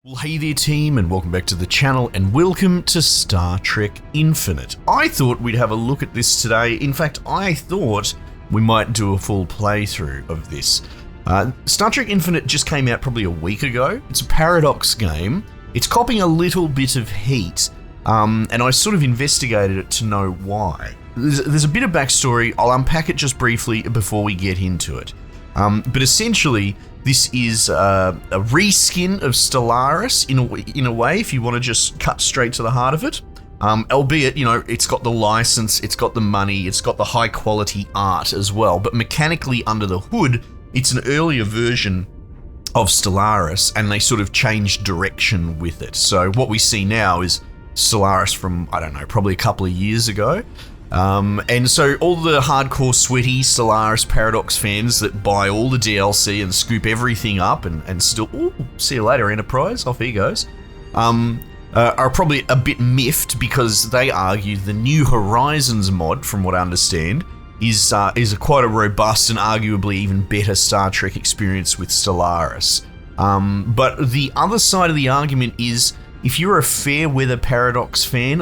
Well, hey there team, and welcome back to the channel, and welcome to Star Trek Infinite. I thought we'd have a look at this today. In fact, I thought we might do a full playthrough of this. Star Trek Infinite just came out probably a week ago. It's a Paradox game. It's copping a little bit of heat, and I sort of investigated it to know why. There's a bit of backstory. I'll unpack it just briefly before we get into it. But essentially, this is a reskin of Stellaris in a way, if you want to just cut straight to the heart of it. Albeit, you know, it's got the license, it's got the money, it's got the high quality art as well. But mechanically under the hood, it's an earlier version of Stellaris, and they sort of changed direction with it. So what we see now is Stellaris from, I don't know, probably a couple of years ago. And so all the hardcore sweaty Stellaris Paradox fans that buy all the DLC and scoop everything up and still, ooh, see you later Enterprise, off he goes, are probably a bit miffed because they argue the New Horizons mod, from what I understand, is quite a robust and arguably even better Star Trek experience with Stellaris. But the other side of the argument is, if you're a fair weather Paradox fan,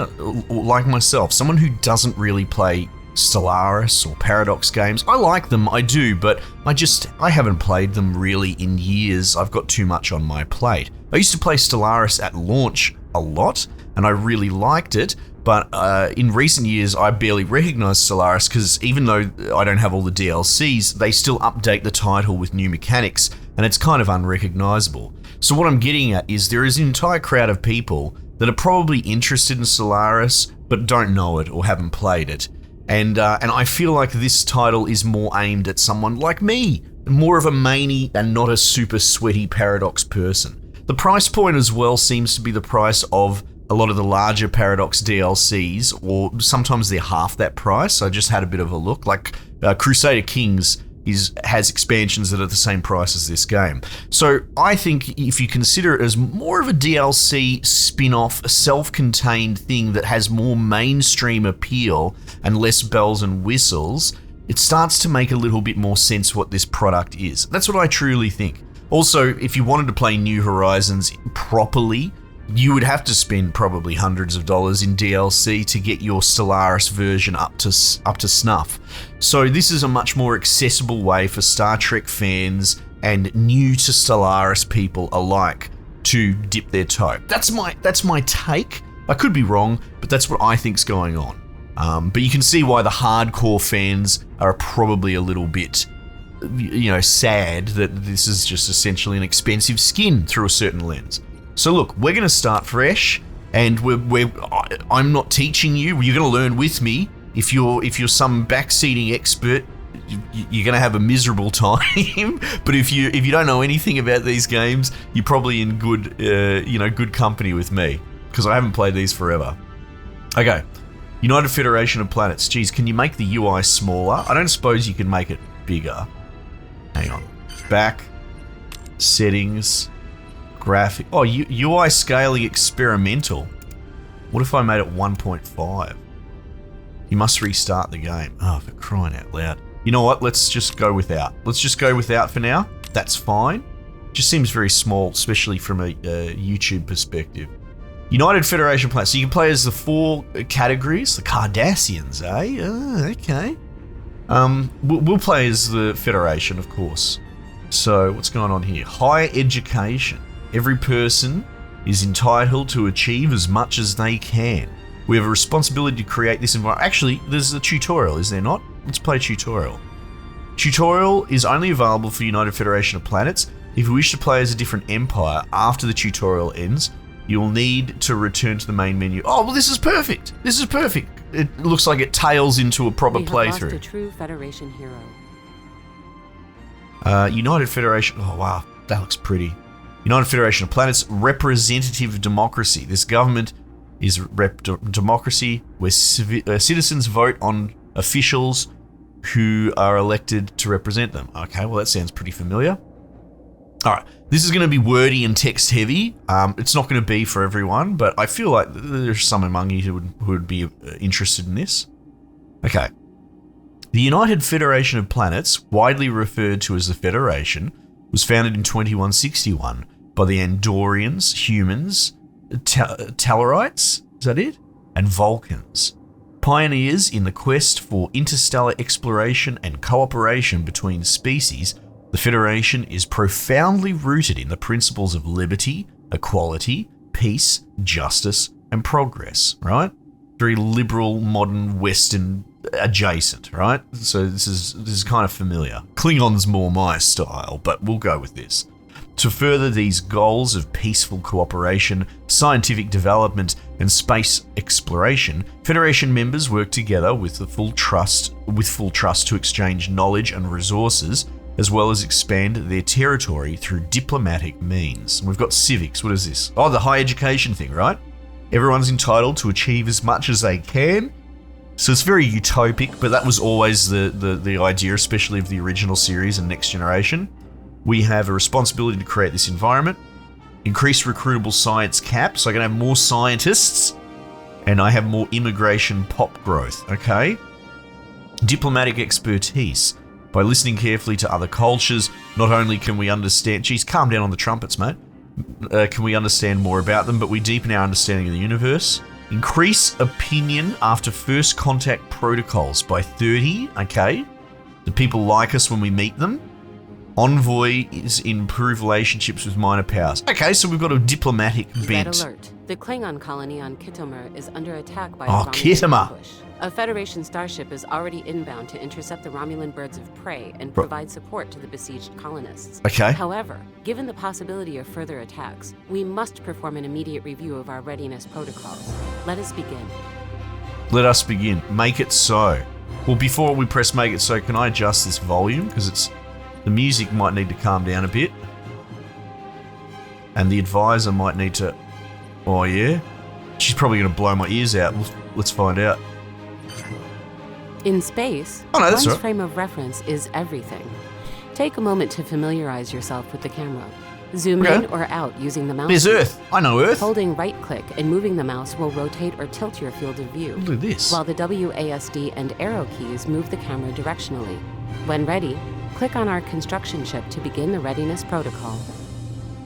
like myself, someone who doesn't really play Stellaris or Paradox games, I like them, I do, but I haven't played them really in years. I've got too much on my plate. I used to play Stellaris at launch a lot, and I really liked it, but in recent years, I barely recognize Stellaris because even though I don't have all the DLCs, they still update the title with new mechanics, and it's kind of unrecognizable. So what I'm getting at is there is an entire crowd of people that are probably interested in Stellaris, but don't know it or haven't played it. And I feel like this title is more aimed at someone like me, more of a mainie and not a super sweaty Paradox person. The price point as well seems to be the price of a lot of the larger Paradox DLCs, or sometimes they're half that price. I just had a bit of a look, like Crusader Kings has expansions that are the same price as this game. So I think if you consider it as more of a DLC spin-off, a self-contained thing that has more mainstream appeal and less bells and whistles, it starts to make a little bit more sense what this product is. That's what I truly think. Also, if you wanted to play New Horizons properly, you would have to spend probably hundreds of dollars in DLC to get your Stellaris version up to snuff. So this is a much more accessible way for Star Trek fans and new to Stellaris people alike to dip their toe. That's my take. I could be wrong, but that's what I think's going on. But you can see why the hardcore fans are probably a little bit, you know, sad that this is just essentially an expensive skin through a certain lens. So look, we're going to start fresh, and I'm not teaching you. You're going to learn with me. If you're some backseating expert, you're going to have a miserable time. But if you don't know anything about these games, you're probably in good company with me, because I haven't played these forever. Okay, United Federation of Planets. Geez, can you make the UI smaller? I don't suppose you can make it bigger. Hang on. Back. Settings. Graphic. Oh, UI scaling experimental. What if I made it 1.5? You must restart the game. Oh, for crying out loud. You know what? Let's just go without. Let's just go without for now. That's fine. Just seems very small, especially from a YouTube perspective. United Federation Planets. So you can play as the 4 categories. The Cardassians, eh? Oh, okay. We'll play as the Federation, of course. So what's going on here? Higher education. Every person is entitled to achieve as much as they can. We have a responsibility to create this environment. Actually, there's a tutorial, is there not? Let's play tutorial. Tutorial is only available for United Federation of Planets. If you wish to play as a different empire after the tutorial ends, you'll need to return to the main menu. Oh, well, this is perfect. This is perfect. It looks like it tails into a proper playthrough. We have lost a true Federation hero. United Federation. Oh, wow. That looks pretty. United Federation of Planets, representative democracy. This government is democracy where citizens vote on officials who are elected to represent them. Okay, well, that sounds pretty familiar. All right, this is going to be wordy and text heavy. It's not going to be for everyone, but I feel like there's some among you who would be interested in this. Okay. The United Federation of Planets, widely referred to as the Federation, was founded in 2161 by the Andorians, humans, Tellarites, is that it? And Vulcans. Pioneers in the quest for interstellar exploration and cooperation between species, the Federation is profoundly rooted in the principles of liberty, equality, peace, justice, and progress, right? Very liberal, modern, Western adjacent, right? So this is kind of familiar. Klingon's more my style, but we'll go with this. To further these goals of peaceful cooperation, scientific development, and space exploration, Federation members work together with full trust to exchange knowledge and resources, as well as expand their territory through diplomatic means. We've got civics. What is this? Oh, the higher education thing, right? Everyone's entitled to achieve as much as they can. So it's very utopic, but that was always the idea, especially of the original series and Next Generation. We have a responsibility to create this environment, increase recruitable science cap, so I can have more scientists, and I have more immigration pop growth, okay? Diplomatic expertise. By listening carefully to other cultures, not only can we understand... Geez, calm down on the trumpets, mate. Can we understand more about them, but we deepen our understanding of the universe. Increase opinion after first contact protocols by 30, okay? Do people like us when we meet them? Envoy is improve relationships with minor powers. Okay, so we've got a diplomatic bent. Red alert. The Klingon colony on Khitomer is under attack by a Romulan Khitomer. ambush. A Federation starship is already inbound to intercept the Romulan birds of prey and provide support to the besieged colonists. Okay. However, given the possibility of further attacks, we must perform an immediate review of our readiness protocols. Let us begin. Let us begin. Make it so. Well, before we press make it so, can I adjust this volume? Because the music might need to calm down a bit. And the advisor might need to... Oh, yeah? She's probably going to blow my ears out. Let's find out. In space, that's one's right. frame of reference is everything. Take a moment to familiarize yourself with the camera. Zoom in or out using the mouse. There's Earth. I know Earth. Holding right-click and moving the mouse will rotate or tilt your field of view. Look at this. While the WASD and arrow keys move the camera directionally. When ready, click on our construction ship to begin the readiness protocol.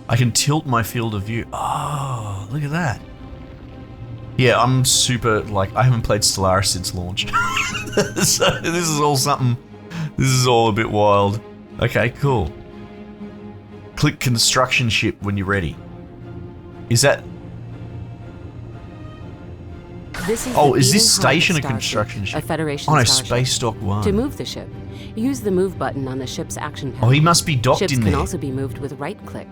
I can tilt my field of view. Oh, look at that. Yeah, I'm super, I haven't played Stellaris since launch. So this is all something, this is all a bit wild. Okay, cool. Click construction ship when you're ready. Is that... This is is this station a construction ship? A Federation starship. Space Dock 1. To move the ship, use the move button on the ship's action panel. Oh, he must be docked Ships in can there. also be moved with right-click.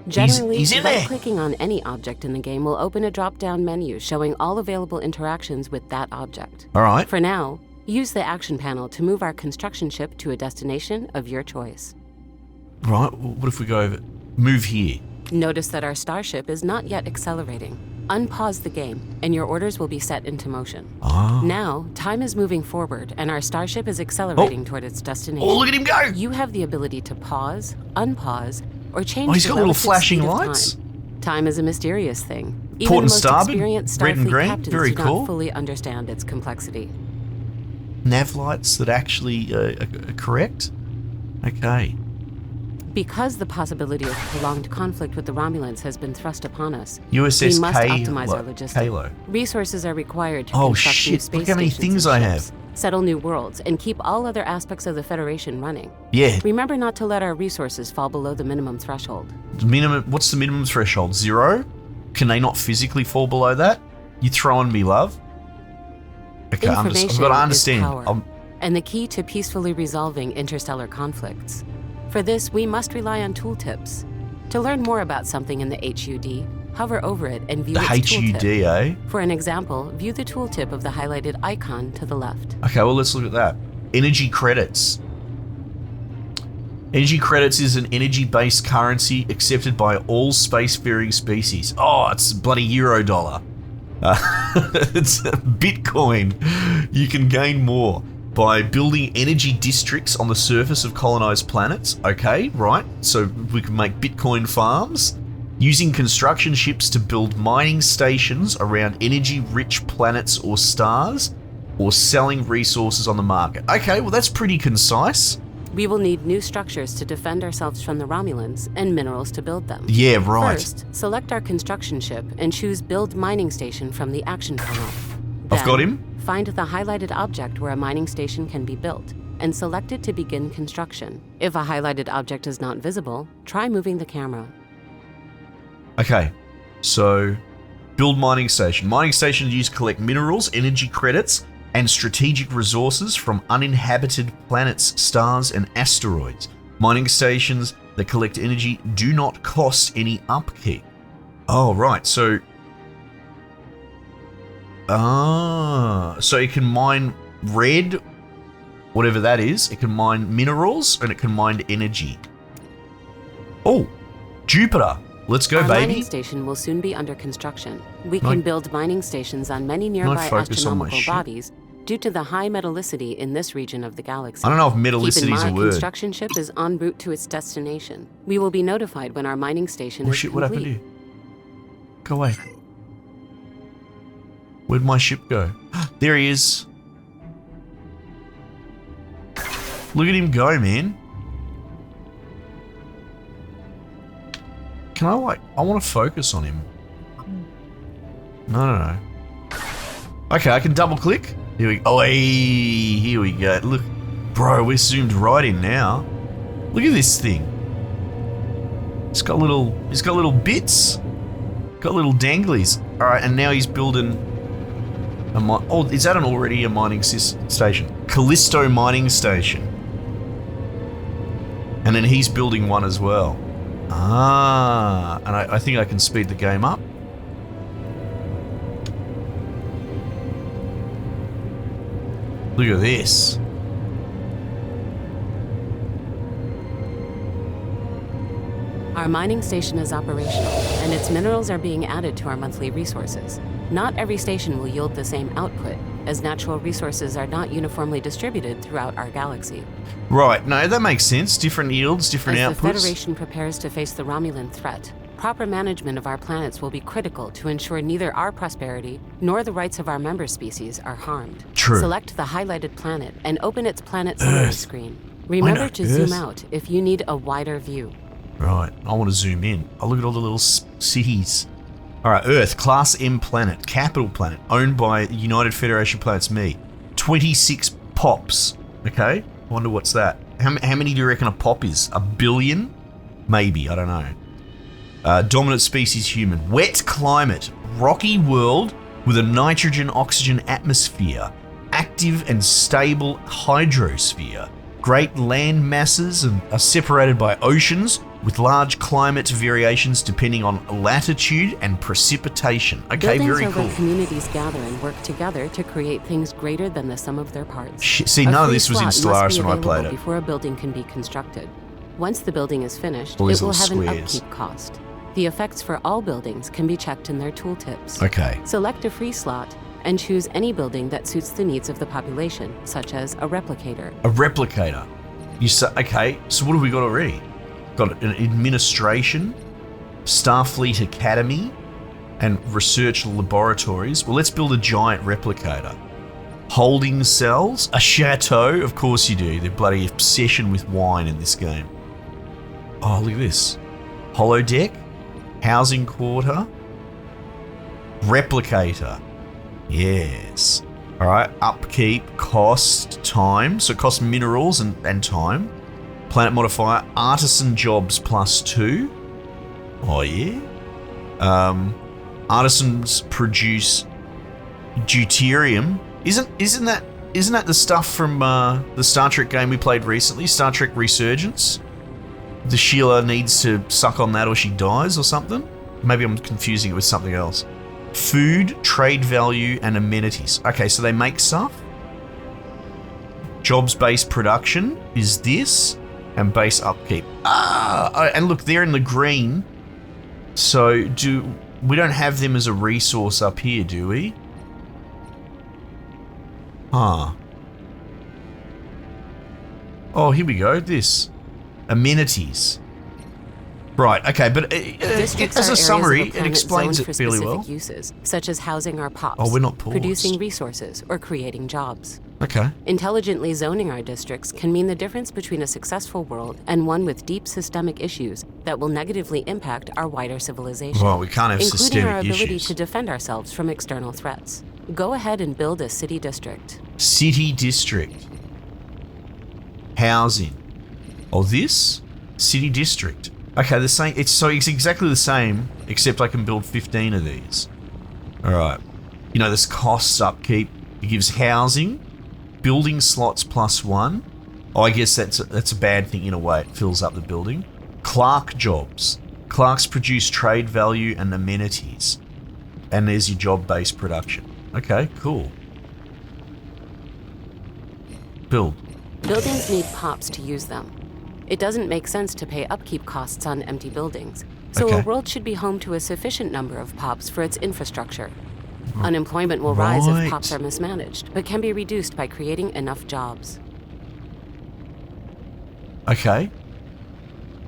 Generally, he's in there. right-clicking on any object in the game will open a drop-down menu showing all available interactions with that object. All right. For now, use the action panel to move our construction ship to a destination of your choice. Right, what if we go over... Move here. Notice that our starship is not yet accelerating. Unpause the game, and your orders will be set into motion. Oh. Now, time is moving forward, and our starship is accelerating toward its destination. Oh, look at him go! You have the ability to pause, unpause, or change he's the got little relative flashing speed of lights. Time is a mysterious thing. Even Port and the most starboard, experienced red and Starfleet green, captains very do cool. not fully understand its complexity. Nav lights that actually are correct? Okay. Because the possibility of prolonged conflict with the Romulans has been thrust upon us, USS we must optimize our logistics. Halo. Resources are required to Oh, construct new shit, space look how many stations things and I ships, have. settle new worlds, and keep all other aspects of the Federation running. Yeah. Remember not to let our resources fall below the minimum threshold. What's the minimum threshold? 0? Can they not physically fall below that? You throwing me, love? Okay, I've got to understand. Is power, and the key to peacefully resolving interstellar conflicts. For this, we must rely on tooltips. To learn more about something in the HUD, hover over it and view the its HUD, tooltip. eh? For an example, view the tooltip of the highlighted icon to the left. Okay, well, let's look at that. Energy credits. Energy credits is an energy-based currency accepted by all spacefaring species. Oh, it's bloody Eurodollar. It's Bitcoin. You can gain more by building energy districts on the surface of colonized planets. Okay, right. So we can make Bitcoin farms. Using construction ships to build mining stations around energy-rich planets or stars, or selling resources on the market. Okay, well, that's pretty concise. We will need new structures to defend ourselves from the Romulans and minerals to build them. Yeah, right. First, select our construction ship and choose Build Mining Station from the action panel. I've got him. Find the highlighted object where a mining station can be built and select it to begin construction. If a highlighted object is not visible, try moving the camera. Okay, so build mining station. Mining station is used to collect minerals, energy credits, and strategic resources from uninhabited planets, stars, and asteroids. Mining stations that collect energy do not cost any upkeep. Oh, right. So it can mine red, whatever that is. It can mine minerals and it can mine energy. Oh, Jupiter. Let's go, Our baby. mining station will soon be under construction. We can build mining stations on many nearby astronomical bodies due to the high metallicity in this region of the galaxy. I don't know if metallicity is a Keep in mind, word. construction ship is en route to its destination. We will be notified when our mining station is Shit, complete. what happened here? Go away. Where'd my ship go? There he is. Look at him go, man. Can I want to focus on him. No. Okay, I can double click. Here we go. Oh, hey, here we go. Look, bro, we're zoomed right in now. Look at this thing. It's got little bits. Got little danglies. All right, and now he's building oh, is that already a mining station? Callisto mining station. And then he's building one as well. Ah, and I think I can speed the game up. Look at this. Our mining station is operational, and its minerals are being added to our monthly resources. Not every station will yield the same output, as natural resources are not uniformly distributed throughout our galaxy. Right, no, that makes sense. Different yields, different outputs. As the Federation prepares to face the Romulan threat, proper management of our planets will be critical to ensure neither our prosperity nor the rights of our member species are harmed. True. Select the highlighted planet and open its planet summary screen. Remember to zoom out if you need a wider view. Right, I want to zoom in. Oh, look at all the little cities. All right, Earth, Class M planet, capital planet, owned by United Federation Planets, me. 26 pops, okay? I wonder what's that. How many do you reckon a pop is? A billion? Maybe, I don't know. Dominant species human. Wet climate, rocky world with a nitrogen-oxygen atmosphere. Active and stable hydrosphere. Great land masses and are separated by oceans with large climate variations depending on latitude and precipitation. Okay, Buildings very are cool. where communities gather and work together to create things greater than the sum of their parts. See, none of this was in Stellaris when I played it. Before a building can be constructed. Once the building is finished, All it these will little have an squares. upkeep cost. The effects for all buildings can be checked in their tooltips. Okay. Select a free slot and choose any building that suits the needs of the population, such as a replicator. A replicator. You say, okay, so what have we got already? Got an administration, Starfleet Academy, and research laboratories. Well, let's build a giant replicator. Holding cells, a chateau, of course you do. They're bloody obsession with wine in this game. Oh, look at this. Holodeck, housing quarter, replicator. Yes. All right, upkeep, cost, time. So it costs minerals and time. Planet modifier, artisan jobs +2. Oh yeah. Artisans produce deuterium. Isn't that the stuff from the Star Trek game we played recently, Star Trek Resurgence? The Sheila needs to suck on that or she dies or something? Maybe I'm confusing it with something else. Food, trade value, and amenities. Okay, so they make stuff. Jobs-based production is this, and base upkeep. And look, they're in the green. So we don't have them as a resource up here, do we? Huh. Oh, here we go. This. Amenities. Right, okay, but as a summary, it explains it fairly well. Uses, such as housing our pops, Oh, we're not poors. producing resources, or creating jobs. Okay. Intelligently zoning our districts can mean the difference between a successful world and one with deep systemic issues that will negatively impact our wider civilization. Well, we can't have including our systemic ability issues. to defend ourselves from external threats. Go ahead and build a city district. City district. Housing. Oh, this? City district. Okay, the same. It's exactly the same, except I can build 15 of these. Alright. You know, this costs upkeep. It gives housing, building slots +1. Oh, I guess that's a bad thing in a way. It fills up the building. Clerk jobs. Clerks produce trade value and amenities. And there's your job-based production. Okay, cool. Build. Buildings need POPs to use them. It doesn't make sense to pay upkeep costs on empty buildings, so Okay. a world should be home to a sufficient number of POPs for its infrastructure. Unemployment will rise if POPs are mismanaged, but can be reduced by creating enough jobs. Okay.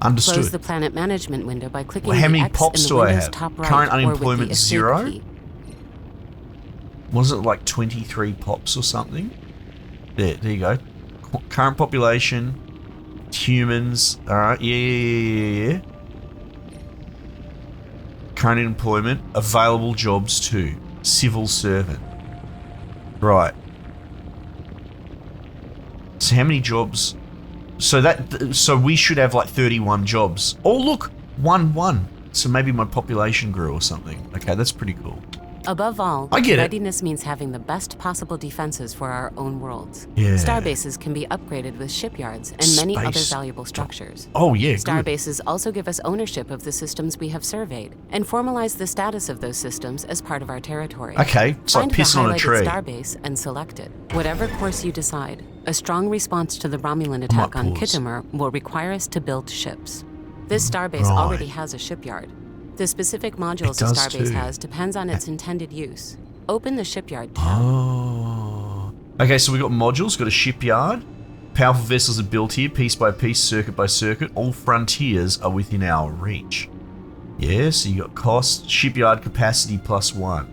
Understood. Close the planet management window by clicking Well, how the many X POPs in do the I Windows have? top right Current or with the unemployment escape 0? key. Wasn't it like 23 POPs or something? There you go. Current population, humans. Alright, yeah. Current employment, available jobs too. Civil servant. Right. So how many jobs? So we should have like 31 jobs. Oh look, 1. So maybe my population grew or something. Okay, that's pretty cool. Above all, I get it. readiness means having the best possible defenses for our own worlds. Yeah. Starbases can be upgraded with shipyards and many other Space. valuable structures. Oh yeah, good. Starbases also give us ownership of the systems we have surveyed and formalize the status of those systems as part of our territory. Okay, it's like Find pissing the on a highlighted tree. starbase and select it. Whatever course you decide, a strong response to the Romulan attack on pause. Kittimer will require us to build ships. This starbase Right. already has a shipyard. The specific modules a does starbase too. has depends on its intended use. Open the shipyard tab. Oh. Okay, so we got modules, got a shipyard. Powerful vessels are built here, piece by piece, circuit by circuit. All frontiers are within our reach. Yeah, so you got cost, shipyard capacity +1.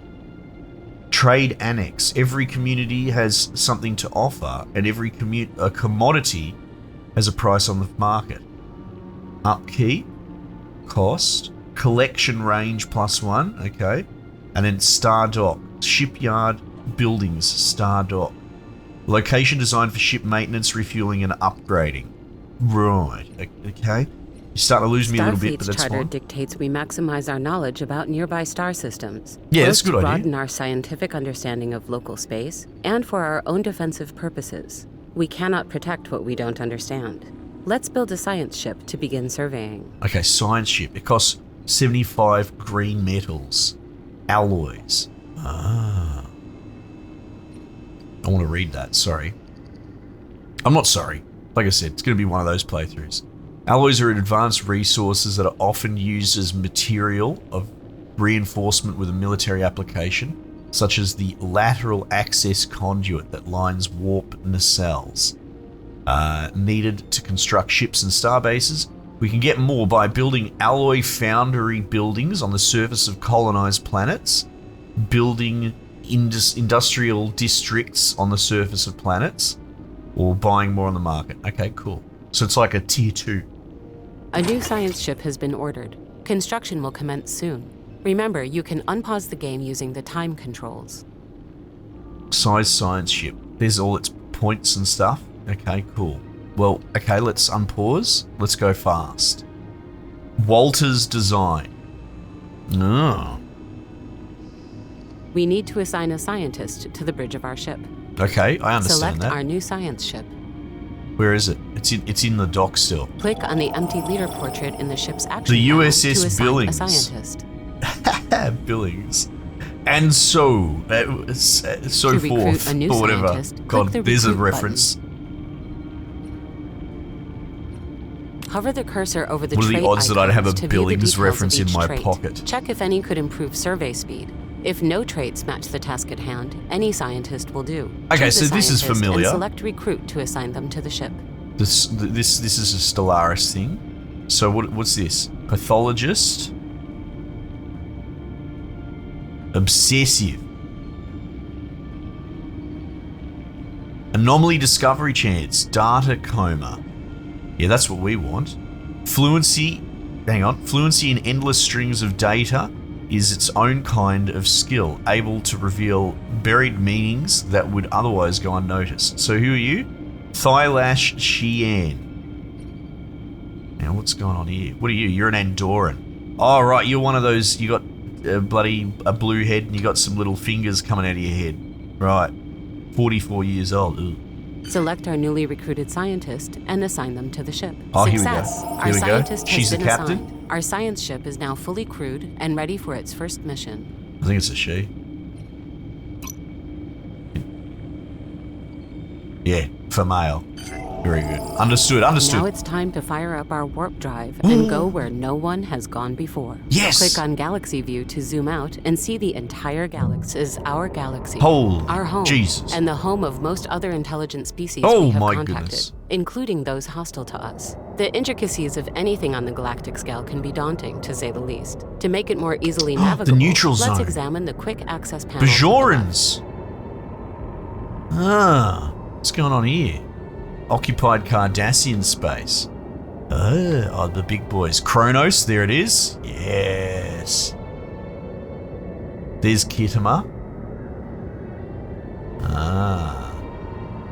Trade annex. Every community has something to offer, and every commodity has a price on the market. Upkeep, cost, collection range +1, okay. And then Star Dock, shipyard buildings, Star Dock. Location designed for ship maintenance, refueling, and upgrading. Right, okay. You're starting to lose me a little bit, but Starfleet's that's charter fine. dictates we maximize our knowledge about nearby star systems. Yeah, that's both a good to idea. broaden our scientific understanding of local space and for our own defensive purposes. We cannot protect what we don't understand. Let's build a science ship to begin surveying. Okay, science ship. It costs 75 green metals. Alloys. Ah. I want to read that, sorry. I'm not sorry. Like I said, it's going to be one of those playthroughs. Alloys are advanced resources that are often used as material of reinforcement with a military application, such as the lateral access conduit that lines warp nacelles. Needed to construct ships and starbases. We can get more by building alloy foundry buildings on the surface of colonized planets, building industrial districts on the surface of planets, or buying more on the market. Okay, cool. So it's like a tier 2. A new science ship has been ordered. Construction will commence soon. Remember, you can unpause the game using the time controls. Size science ship. There's all its points and stuff. Okay, cool. Well, okay, let's unpause. Let's go fast. Walter's design. Oh. We need to assign a scientist to the bridge of our ship. Okay, I understand Select that. our new science ship. Where is it? It's in the dock still. Click on the empty leader portrait in the ship's action The panel USS to assign Billings. a scientist. Billings. And so To recruit forth, a new or whatever. scientist, click God, the there's a recruit reference. Hover the cursor over the What are the trait odds that I'd have a icons to view the Billings details of reference in each my trait. pocket? Check if any could improve survey speed. If no traits match the task at hand, any scientist will do. Okay, Choose a so this is scientist familiar. And select recruit to assign them to the ship. This is a Stellaris thing. So what's this? Pathologist. Obsessive. Anomaly discovery chance, data coma. Yeah, that's what we want. Fluency in endless strings of data is its own kind of skill, able to reveal buried meanings that would otherwise go unnoticed. So who are you? Thylash Xian. Now, what's going on here? What are you? You're an Andorran. Oh, right, you're one of those, you got a blue head and you got some little fingers coming out of your head. Right. 44 years old. Ugh. Select our newly recruited scientist and assign them to the ship. Oh, Success. Our scientist has She's the been captain? assigned. Our science ship is now fully crewed and ready for its first mission. I think it's a she. Yeah, for male. Very good. Understood. Now it's time to fire up our warp drive and go where no one has gone before. Yes! Click on Galaxy View to zoom out and see the entire galaxy is our galaxy. Holy our home. Jesus. And the home of most other intelligent species Oh we have my contacted, goodness. including those hostile to us. The intricacies of anything on the galactic scale can be daunting, to say the least. To make it more easily navigable, neutral let's zone. examine the quick access panel. Bajorans. What's going on here? Occupied Cardassian space. Oh, the big boys. Kronos, there it is. Yes. There's Kittima.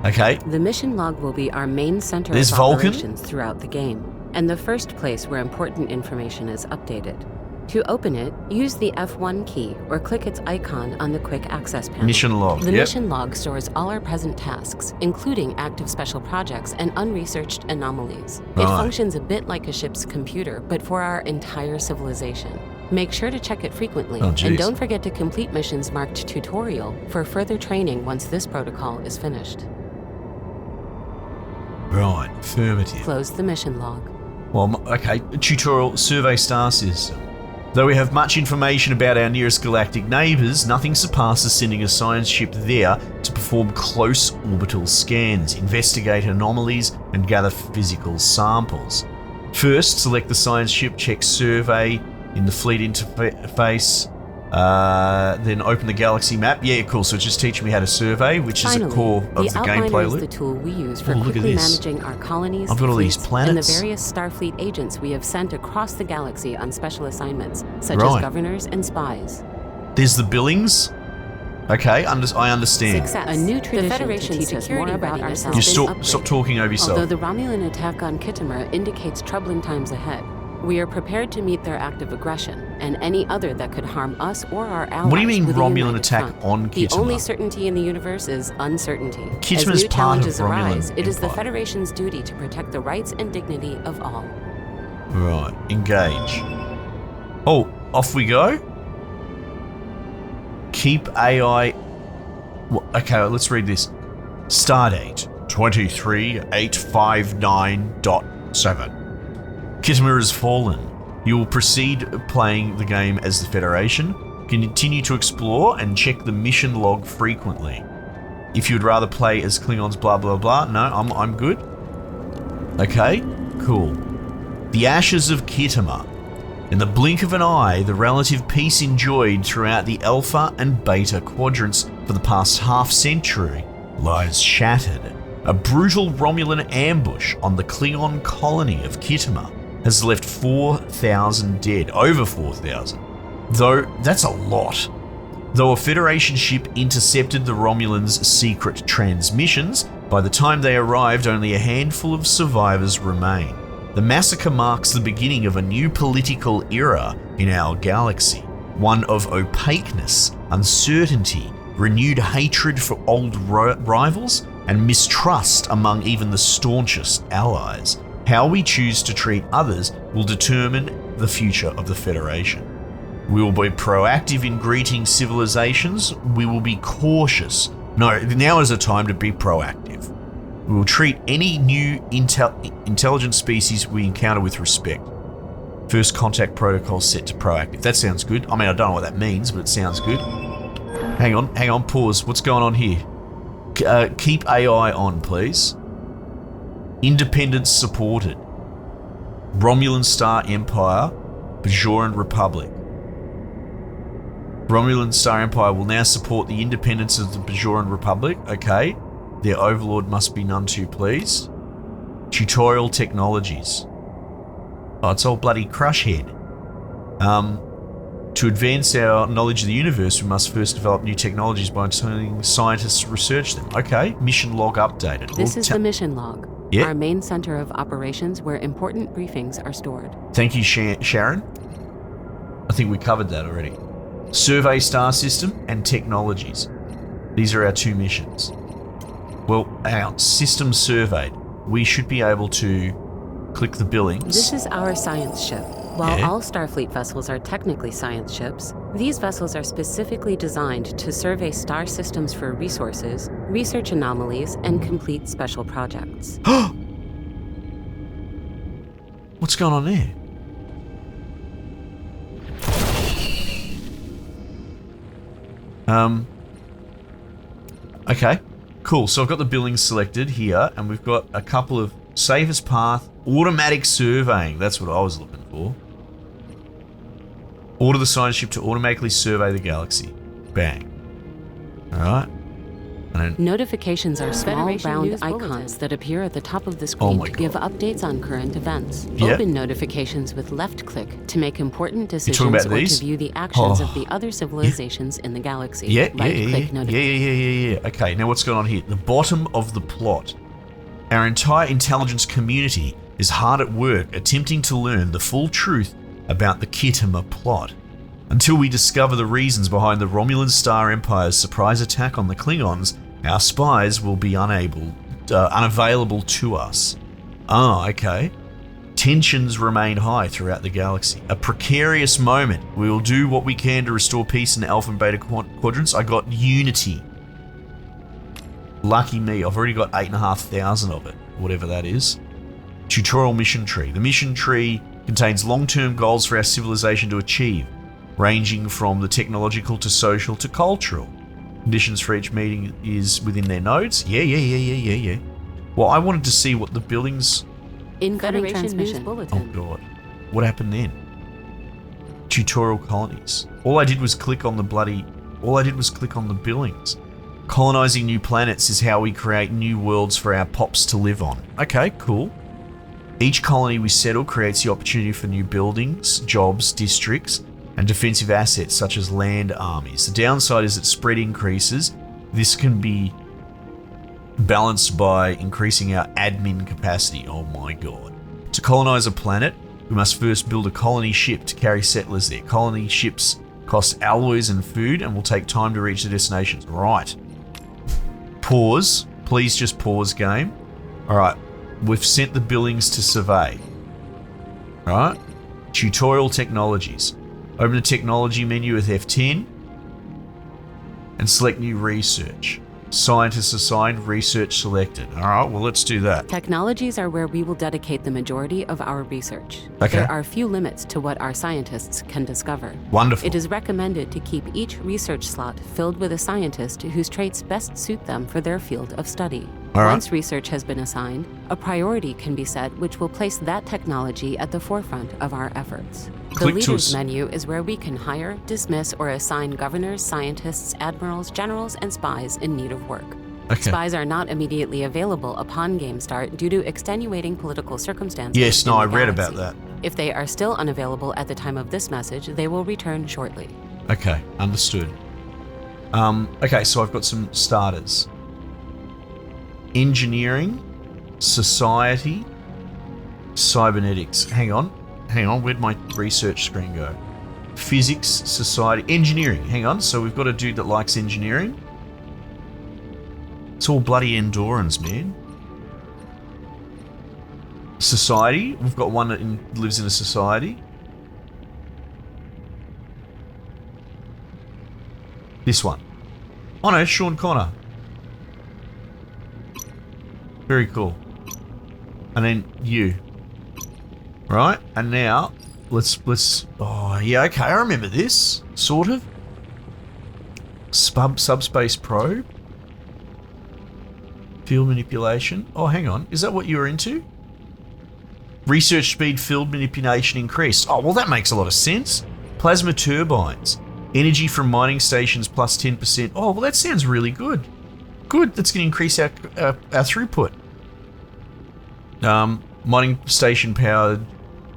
Okay. The mission log will be our main center There's of Vulcan. operations throughout the game, and the first place where important information is updated. To open it, use the F1 key or click its icon on the quick access panel. Mission log. The Yep. mission log stores all our present tasks, including active special projects and unresearched anomalies. It Right. functions a bit like a ship's computer, but for our entire civilization. Make sure to check it frequently, Oh, geez. and don't forget to complete missions marked tutorial for further training once this protocol is finished. Right. Affirmative. Close the mission log. Well, okay. Tutorial survey star system. Though we have much information about our nearest galactic neighbours, nothing surpasses sending a science ship there to perform close orbital scans, investigate anomalies, and gather physical samples. First, select the science ship, check survey in the fleet interface, then open the galaxy map. Yeah, cool. So it's just teaching me how to survey, which Finally, is a core of the Outliner gameplay is loop. the tool we use for Oh, look at quickly this. managing our colonies, I've got all these fleets, planets. and the various Starfleet agents we have sent across the galaxy on special assignments, such Right. as governors and spies. There's the Billings. Okay, I understand. Success. A new tradition the Federation to teach us more about ourselves. You has been stop upgraded. talking over yourself. Although the Romulan attack on Kittima indicates troubling times ahead, we are prepared to meet their active aggression and any other that could harm us or our allies. What do you mean with a Romulan united attack front. on The Kittima? only certainty in the universe is uncertainty. Kittima's As new part of challenges Romulan arise, it is the Empire. Federation's duty to protect the rights and dignity of all. Right, engage. Oh, off we go? Keep AI... Well, okay, let's read this. Stardate 23859.7. Kittima has fallen. You will proceed playing the game as the Federation. Continue to explore and check the mission log frequently. If you'd rather play as Klingons, blah blah blah. No, I'm good. Okay, cool. The ashes of Kittima. In the blink of an eye, the relative peace enjoyed throughout the Alpha and Beta quadrants for the past half-century lies shattered. A brutal Romulan ambush on the Klingon colony of Kittima has left 4,000 dead, over 4,000. Though, that's a lot. Though a Federation ship intercepted the Romulans' secret transmissions, by the time they arrived, only a handful of survivors remain. The massacre marks the beginning of a new political era in our galaxy, one of opaqueness, uncertainty, renewed hatred for old rivals, and mistrust among even the staunchest allies. How we choose to treat others will determine the future of the Federation. We will be proactive in greeting civilizations. We will be cautious. No, now is the time to be proactive. We will treat any new intelligent species we encounter with respect. First contact protocol set to proactive. That sounds good. I mean, I don't know what that means, but it sounds good. Hang on, pause. What's going on here? Keep AI on, please. Independence supported. Romulan Star Empire, Bajoran Republic. Romulan Star Empire will now support the independence of the Bajoran Republic. Okay. Their overlord must be none too pleased. Tutorial technologies. Oh, it's all bloody crush head. To advance our knowledge of the universe, we must first develop new technologies by telling scientists to research them. Okay, mission log updated. This is the mission log. Yeah. Our main center of operations where important briefings are stored. Thank you, Sharon. I think we covered that already. Survey star system and technologies. These are our two missions. Well, our system surveyed. We should be able to click the billings. This is our science ship. While Yeah. all Starfleet vessels are technically science ships, these vessels are specifically designed to survey star systems for resources, research anomalies, and complete special projects. What's going on there? Okay, cool. So I've got the billings selected here, and we've got a couple of safest path, automatic surveying. That's what I was looking for. Order the science ship to automatically survey the galaxy. Bang. All right. And then, Notifications are small Federation round News icons Bulletin. that appear at the top of the Oh screen my to give God. updates on current events. Yeah. Open notifications with left click to make important talking decisions about or these? to view the actions Oh. of the other civilizations in the galaxy. yeah. Right-click notifications. Yeah. Okay, now what's going on here? The bottom of the plot. Our entire intelligence community is hard at work attempting to learn the full truth about the Kittima plot. Until we discover the reasons behind the Romulan Star Empire's surprise attack on the Klingons, our spies will be unavailable to us. Oh, okay. Tensions remain high throughout the galaxy. A precarious moment. We will do what we can to restore peace in the Alpha and Beta quadrants. I got Unity. Lucky me, I've already got 8,500 of it, whatever that is. Tutorial mission tree. The mission tree contains long-term goals for our civilization to achieve, ranging from the technological to social to cultural. Conditions for each meeting is within their nodes. Yeah. Well, I wanted to see what the buildings... Incoming Federation News transmission. Oh Bulletin. god. What happened then? Tutorial colonies. All I did was click on the billings. Colonizing new planets is how we create new worlds for our pops to live on. Okay, cool. Each colony we settle creates the opportunity for new buildings, jobs, districts, and defensive assets such as land armies. The downside is that spread increases. This can be balanced by increasing our admin capacity. Oh my god. To colonize a planet, we must first build a colony ship to carry settlers there. Colony ships cost alloys and food and will take time to reach the destinations. Right. Pause. Please just pause, game. Alright. We've sent the billings to survey. Alright. Tutorial technologies. Open the technology menu with F10 and select new research. Scientists assigned, research selected. Alright, well let's do that. Technologies are where we will dedicate the majority of our research. Okay. There are few limits to what our scientists can discover. Wonderful. It is recommended to keep each research slot filled with a scientist whose traits best suit them for their field of study. All right. Once research has been assigned, a priority can be set which will place that technology at the forefront of our efforts. Click The to leaders us- menu is where we can hire, dismiss, or assign governors, scientists, admirals, generals, and spies in need of work. Okay. Spies are not immediately available upon game start due to extenuating political circumstances. Yes, no, in I the read galaxy. about that. If they are still unavailable at the time of this message, they will return shortly. Okay, understood. Okay, so I've got some starters. Engineering, society, cybernetics. Hang on, where'd my research screen go? Physics, society, engineering. Hang on, so we've got a dude that likes engineering. It's all bloody Andorans, man. Society, we've got one that lives in a society. This one. Oh no, Sean Connor. Very cool. And then you. Right? And now, let's, oh yeah, okay, I remember this. Sort of. Subspace probe. Field manipulation. Oh, hang on. Is that what you were into? Research speed, field manipulation increased. Oh, well that makes a lot of sense. Plasma turbines. Energy from mining stations plus 10%. Oh, well that sounds really good. good. That's going to increase our throughput. Mining station powered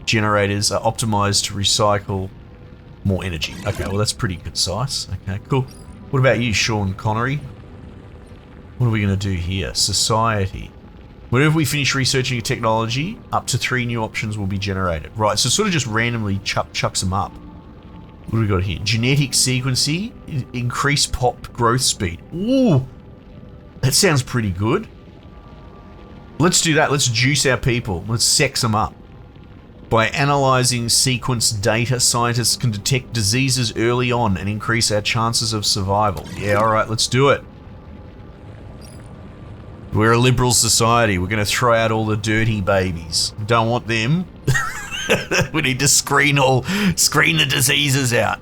generators are optimized to recycle more energy. Okay, well that's pretty concise. Okay, cool. What about you, Sean Connery? What are we going to do here? Society. Whenever we finish researching a technology, up to 3 new options will be generated. Right, so sort of just randomly chucks them up. What do we got here? Genetic sequencing, increased pop growth speed. Ooh, that sounds pretty good. Let's do that. Let's juice our people. Let's sex them up. By analyzing sequence data, scientists can detect diseases early on and increase our chances of survival. Yeah, all right, let's do it. We're a liberal society. We're going to throw out all the dirty babies. Don't want them. We need to screen the diseases out.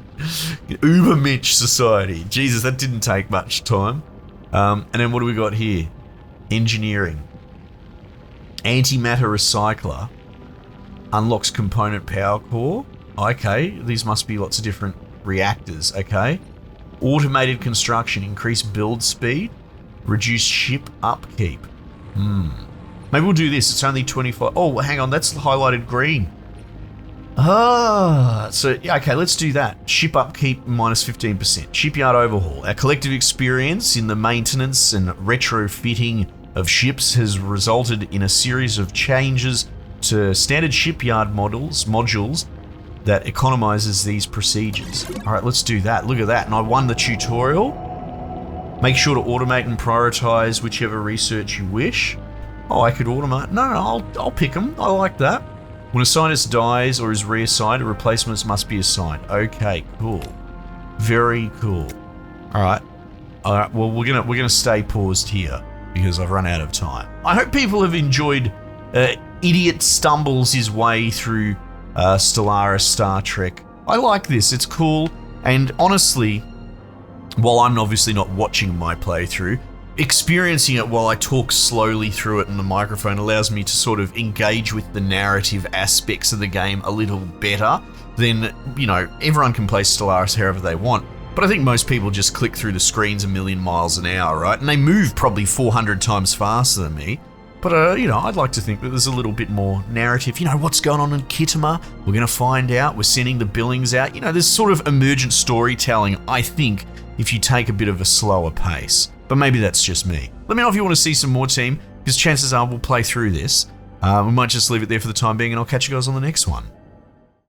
Ubermensch society. Jesus, that didn't take much time. And then what do we got here? Engineering. Antimatter recycler. Unlocks component power core. Okay, these must be lots of different reactors. Okay. Automated construction. Increased build speed. Reduce ship upkeep. Maybe we'll do this. It's only 25. Oh, hang on. That's highlighted green. So, yeah, okay, let's do that. Ship upkeep minus 15%. Shipyard overhaul. Our collective experience in the maintenance and retrofitting of ships has resulted in a series of changes to standard shipyard modules that economizes these procedures. All right, let's do that. Look at that. And I won the tutorial. Make sure to automate and prioritize whichever research you wish. Oh, I could automate. No, I'll pick them. I like that. When a scientist dies or is reassigned, replacements must be assigned. Okay, cool. Very cool. All right. Well, we're gonna stay paused here because I've run out of time. I hope people have enjoyed. Idiot stumbles his way through Stellaris Star Trek. I like this. It's cool. And honestly, while I'm obviously not watching my playthrough, experiencing it while I talk slowly through it in the microphone allows me to sort of engage with the narrative aspects of the game a little better than, everyone can play Stellaris however they want. But I think most people just click through the screens a million miles an hour, right? And they move probably 400 times faster than me. But, I'd like to think that there's a little bit more narrative. What's going on in Kittimer? We're going to find out. We're sending the Billings out. There's sort of emergent storytelling, I think, if you take a bit of a slower pace. But maybe that's just me. Let me know if you want to see some more, team, because chances are we'll play through this. We might just leave it there for the time being, and I'll catch you guys on the next one.